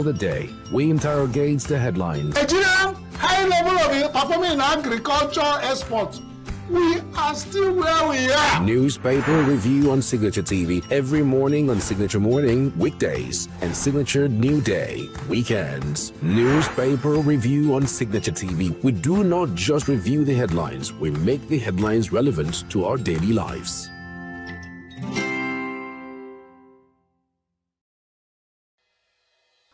The day, we interrogate the headlines. Nigerian high level of performing in agriculture export. We are still where we are. Newspaper review on Signature TV every morning on Signature Morning, weekdays, and Signature New Day, weekends. Newspaper review on Signature TV. We do not just review the headlines, we make the headlines relevant to our daily lives.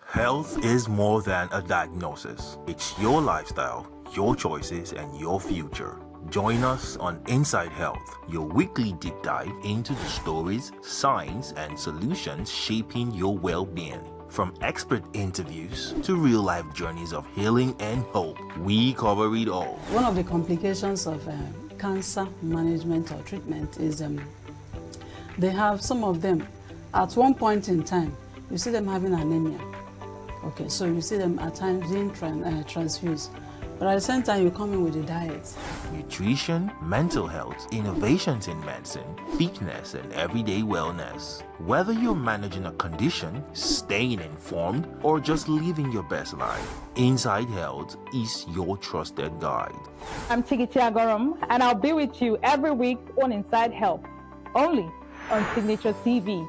Health is more than a diagnosis. It's your lifestyle, your choices, and your future. Join us on Inside Health, your weekly deep dive into the stories, science, and solutions shaping your well-being. From expert interviews to real-life journeys of healing and hope, we cover it all. One of the complications of cancer management or treatment is they have some of them, at one point in time, you see them having anemia. Okay, so you see them at times being transfused. But at the same time, you come in with a diet. Nutrition, mental health, innovations in medicine, fitness, and everyday wellness. Whether you're managing a condition, staying informed, or just living your best life, Inside Health is your trusted guide. I'm Tigiti Agorum, and I'll be with you every week on Inside Health, only on Signature TV.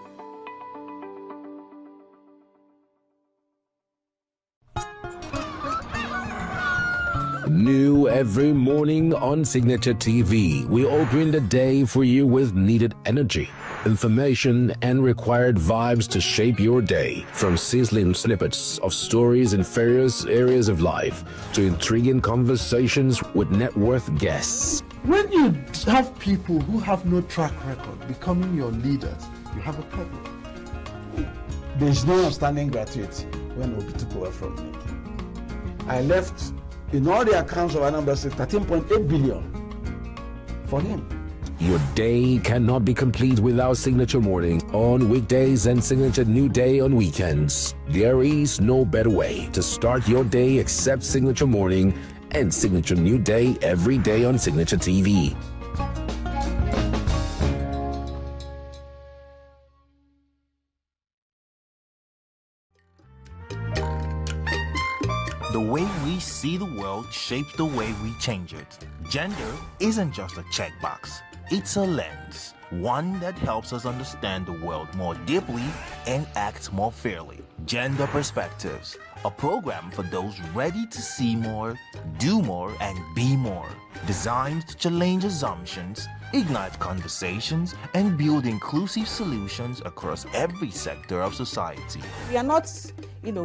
New every morning on Signature TV, we open the day for you with needed energy, information, and required vibes to shape your day. From sizzling snippets of stories in various areas of life to intriguing conversations with net worth guests. When you have people who have no track record becoming your leaders, you have a problem. There is no outstanding gratuity when Obi took over from me. I left in all the accounts of Anambra State 13.8 billion for him. Your day cannot be complete without Signature Morning on weekdays and Signature New Day on weekends. There is no better way to start your day except Signature Morning and Signature New Day every day on Signature TV. The way we see the world shapes the way we change it. Gender isn't just a checkbox, it's a lens. One that helps us understand the world more deeply and act more fairly. Gender Perspectives, a program for those ready to see more, do more, and be more. Designed to challenge assumptions, ignite conversations, and build inclusive solutions across every sector of society. We are not,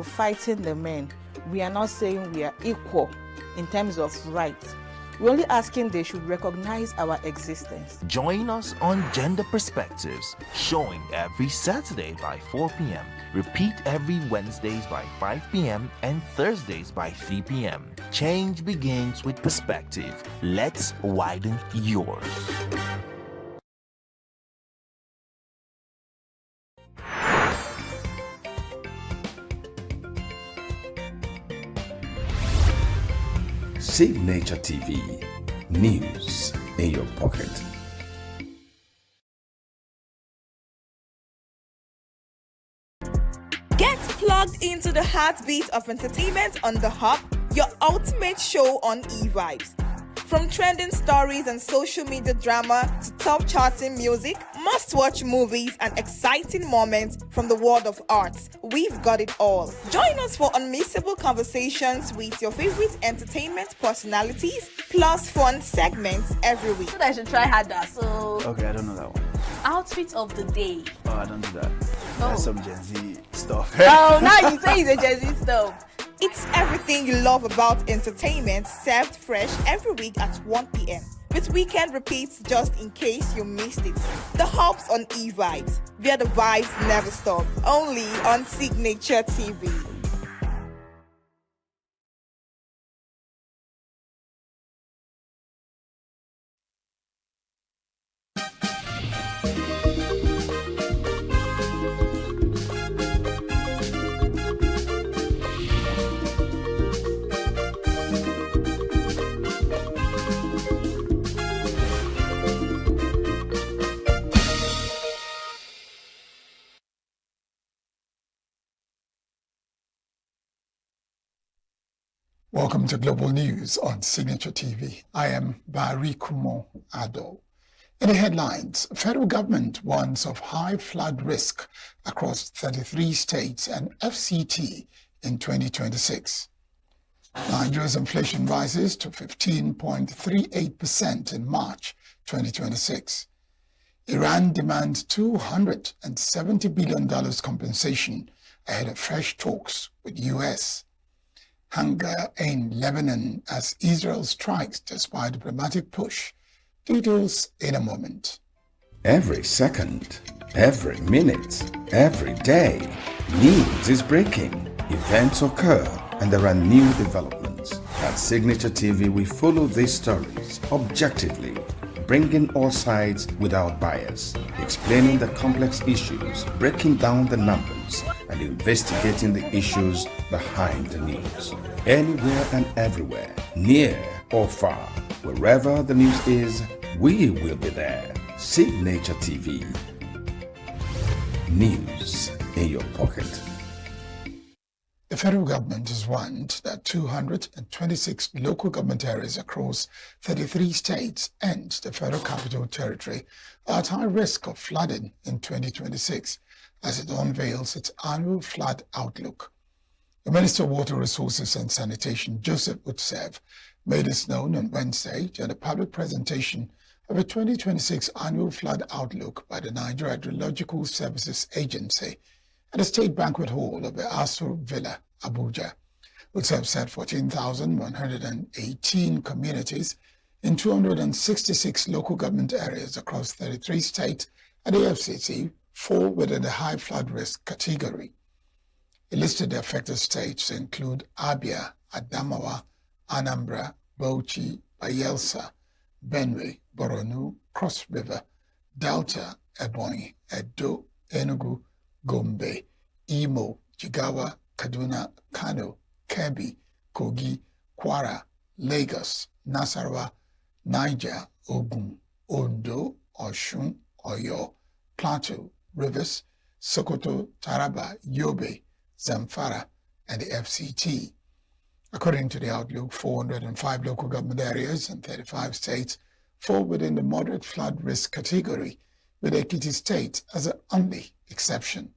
fighting the men. We are not saying we are equal in terms of rights. We're only asking they should recognize our existence. Join us on Gender Perspectives, showing every Saturday by 4 p.m. Repeat every Wednesdays by 5 p.m. and Thursdays by 3 p.m. Change begins with perspective. Let's widen yours. Signature TV, news in your pocket. Get plugged into the heartbeat of entertainment on The Hub, your ultimate show on e-vibes. From trending stories and social media drama to top charting music, must-watch movies and exciting moments from the world of arts, we've got it all. Join us for unmissable conversations with your favorite entertainment personalities, plus fun segments every week. I should try harder, so... Okay, I don't know that one. Outfit of the day. Oh, I don't do that. That's some Gen Z stuff. Oh, now you say it's a Gen Z stuff. It's everything you love about entertainment, served fresh every week at 1 p.m. with weekend repeats just in case you missed it. The Hub's on e-vibes, where the vibes never stop. Only on Signature TV. Welcome to Global News on Signature TV. I am Barry Kumo Ado. In the headlines, federal government warns of high flood risk across 33 states and FCT in 2026. Nigeria's inflation rises to 15.38% in March 2026. Iran demands $270 billion compensation ahead of fresh talks with U.S. Hunger in Lebanon as Israel strikes despite diplomatic push. Details in a moment. Every second, every minute, every day, news is breaking. Events occur and there are new developments. At Signature TV, we follow these stories objectively, bringing all sides without bias, explaining the complex issues, breaking down the numbers, and investigating the issues behind the news. Anywhere and everywhere, near or far, wherever the news is, we will be there. Signature TV. News in your pocket. The federal government has warned that 226 local government areas across 33 states and the Federal Capital Territory are at high risk of flooding in 2026 as it unveils its annual flood outlook. The Minister of Water Resources and Sanitation, Joseph Utsev, made this known on Wednesday during a public presentation of a 2026 annual flood outlook by the Nigeria Hydrological Services Agency at the State Banquet Hall of the Astor Villa, Abuja. Utsev said 14,118 communities in 266 local government areas across 33 states and the FCT fall within the high flood risk category. He listed the affected states to include Abia, Adamawa, Anambra, Bauchi, Bayelsa, Benue, Borno, Cross River, Delta, Ebonyi, Edo, Enugu, Gombe, Imo, Jigawa, Kaduna, Kano, Kebbi, Kogi, Kwara, Lagos, Nasarawa, Niger, Ogun, Ondo, Osun, Oyo, Plateau, Rivers, Sokoto, Taraba, Yobe, Zamfara, and the FCT. According to the outlook, 405 local government areas and 35 states fall within the moderate flood risk category, with Ekiti State as the only exception.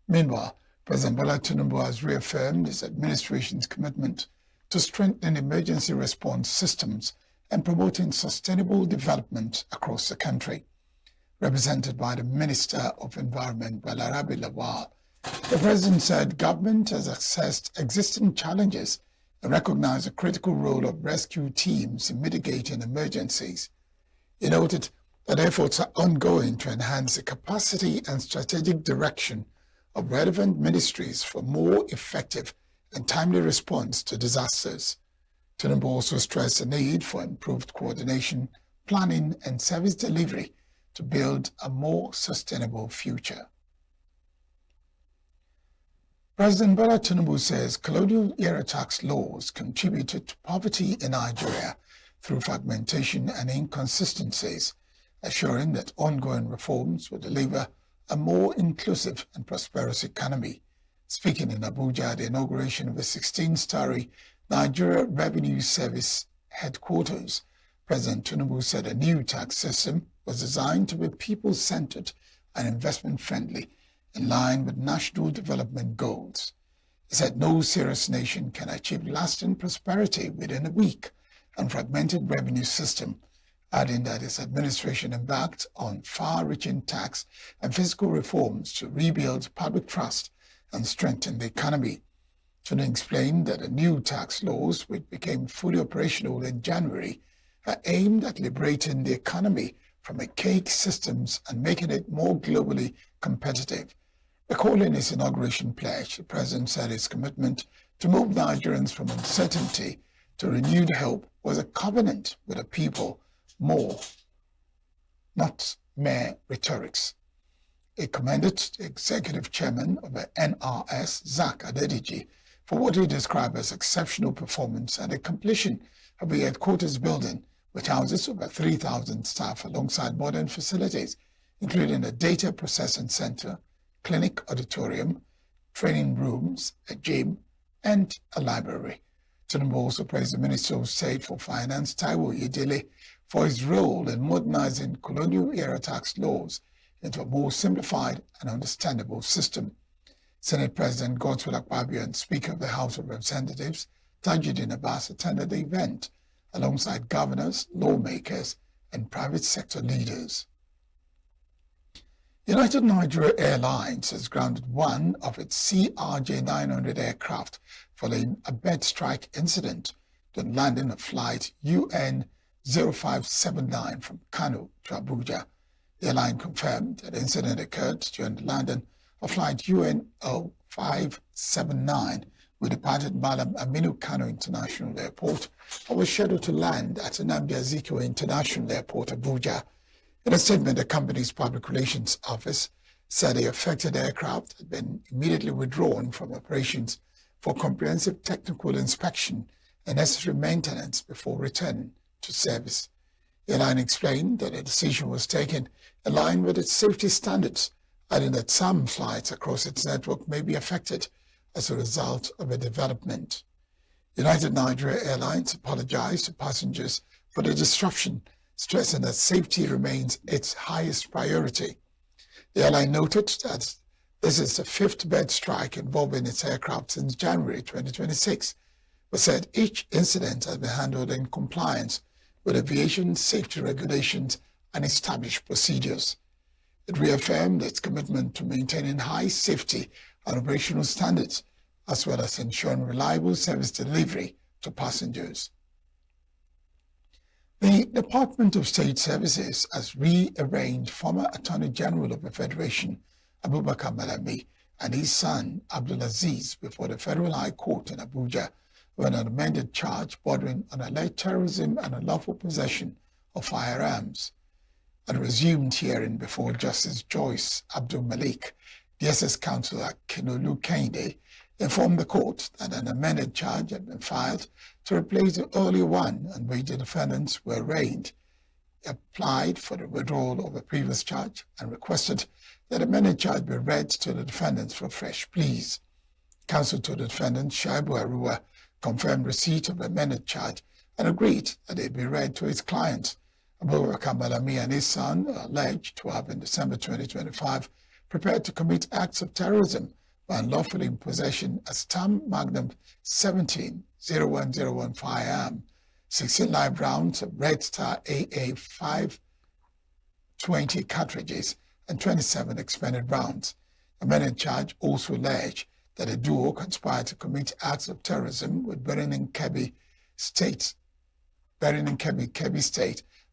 Meanwhile, President Bola Tinubu has reaffirmed his administration's commitment to strengthen emergency response systems and promoting sustainable development across the country. Represented by the Minister of Environment, Balarabe Lawal, the President said government has assessed existing challenges and recognized the critical role of rescue teams in mitigating emergencies. He noted that efforts are ongoing to enhance the capacity and strategic direction of relevant ministries for more effective and timely response to disasters. Tinubu also stressed the need for improved coordination, planning, and service delivery to build a more sustainable future. President Bola Tinubu says colonial-era tax laws contributed to poverty in Nigeria through fragmentation and inconsistencies, assuring that ongoing reforms will deliver a more inclusive and prosperous economy. Speaking in Abuja at the inauguration of a 16-story Nigeria Revenue Service headquarters, President Tinubu said a new tax system was designed to be people-centered and investment-friendly, in line with national development goals. He said no serious nation can achieve lasting prosperity within a weak and fragmented revenue system, adding that his administration embarked on far-reaching tax and fiscal reforms to rebuild public trust and strengthen the economy. Tinubu explained that the new tax laws, which became fully operational in January, are aimed at liberating the economy from archaic systems and making it more globally competitive. Recalling his inauguration pledge, the President said his commitment to move Nigerians from uncertainty to renewed hope was a covenant with the people, more, not mere rhetorics. He commended the Executive Chairman of the NRS, Zach Adediji, for what he described as exceptional performance and the completion of the headquarters building, which houses over 3,000 staff alongside modern facilities, including a data processing center, clinic auditorium, training rooms, a gym, and a library. Tinubu also praised the Minister of State for Finance, Taiwo Yedele, for his role in modernizing colonial-era tax laws into a more simplified and understandable system. Senate President Godswill Akpabio and Speaker of the House of Representatives, Tajuddin Abbas, attended the event alongside governors, lawmakers, and private sector leaders. United Nigeria Airlines has grounded one of its CRJ-900 aircraft following a bed strike incident during landing of flight UN 0579 from Kano to Abuja. The airline confirmed that the incident occurred during the landing of flight UN 0579, which departed Malam Aminu Kano International Airport and was scheduled to land at Nnamdi Azikiwe International Airport, Abuja. In a statement, the company's public relations office said the affected aircraft had been immediately withdrawn from operations for comprehensive technical inspection and necessary maintenance before returning to service. The airline explained that the decision was taken in line with its safety standards, adding that some flights across its network may be affected as a result of a development. United Nigeria Airlines apologized to passengers for the disruption, stressing that safety remains its highest priority. The airline noted that this is the fifth bed strike involving its aircraft since January 2026, but said each incident has been handled in compliance with aviation safety regulations and established procedures. It reaffirmed its commitment to maintaining high safety and operational standards, as well as ensuring reliable service delivery to passengers. The Department of State Services has rearranged former Attorney General of the Federation, Abubakar Malami, and his son, Abdulaziz, before the Federal High Court in Abuja with an amended charge bordering on alleged terrorism and unlawful possession of firearms. At a resumed hearing before Justice Joyce Abdul Malik, DSS Counsellor Kinolu Kende informed the court that an amended charge had been filed to replace the earlier one on which the defendants were arraigned. He applied for the withdrawal of a previous charge and requested that the amended charge be read to the defendants for fresh pleas. Counsel to the defendant, Shaibu Arua, confirmed receipt of the amended charge and agreed that it be read to his clients. Abubakar Malami and his son are alleged to have, in December 2025, prepared to commit acts of terrorism by unlawfully in possession a Stam Magnum 17-0101 firearm, 16 live rounds of Red Star AA 520 cartridges, and 27 expended rounds. The amended charge also alleged that the duo conspired to commit acts of terrorism with Kebbi State,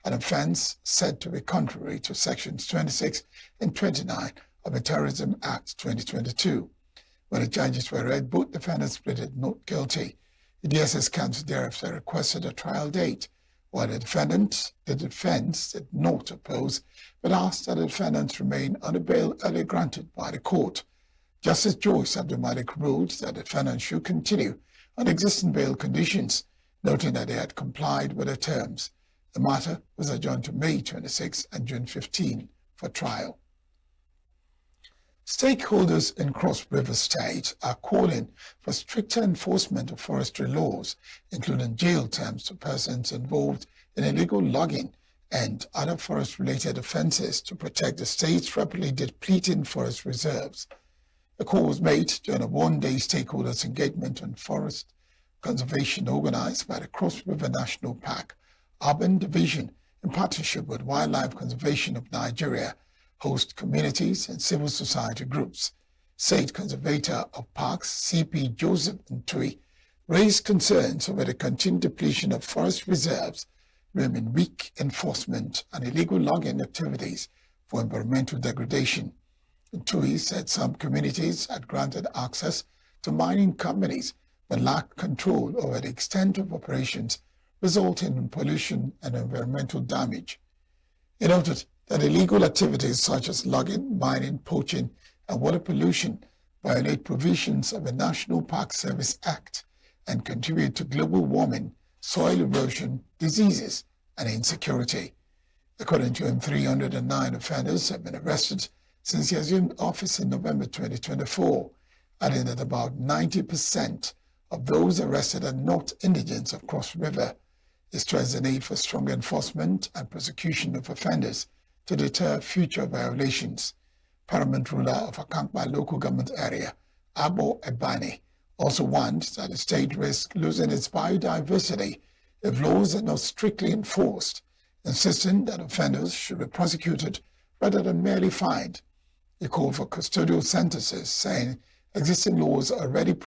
an offense said to be contrary to Sections 26 and 29 of the Terrorism Act 2022. When the charges were read, both defendants pleaded not guilty. The DSS counsel thereafter requested a trial date, while the defense did not oppose, but asked that the defendants remain on the bail earlier granted by the court. Justice Joyce Abdul Malik ruled that the defendants should continue on existing bail conditions, noting that they had complied with the terms. The matter was adjourned to May 26 and June 15 for trial. Stakeholders in Cross River State are calling for stricter enforcement of forestry laws, including jail terms to persons involved in illegal logging and other forest-related offences to protect the state's rapidly depleting forest reserves. The call was made during a one-day stakeholders engagement on forest conservation organised by the Cross River National Park Urban Division in partnership with Wildlife Conservation of Nigeria, host communities and civil society groups. State Conservator of Parks, CP Joseph Ntui, raised concerns over the continued depletion of forest reserves, blaming weak enforcement and illegal logging activities for environmental degradation. Ntui said some communities had granted access to mining companies but lacked control over the extent of operations, resulting in pollution and environmental damage. He noted that illegal activities such as logging, mining, poaching, and water pollution violate provisions of the National Park Service Act and contribute to global warming, soil erosion, diseases, and insecurity. According to him, 309 offenders have been arrested since he assumed office in November 2024, adding that about 90% of those arrested are not indigents of Cross River. He stressed the need for strong enforcement and prosecution of offenders to deter future violations. Paramount ruler of Akankpa local government area, Abo Ebani, also warned that the state risks losing its biodiversity if laws are not strictly enforced, insisting that offenders should be prosecuted rather than merely fined. He called for custodial sentences, saying existing laws already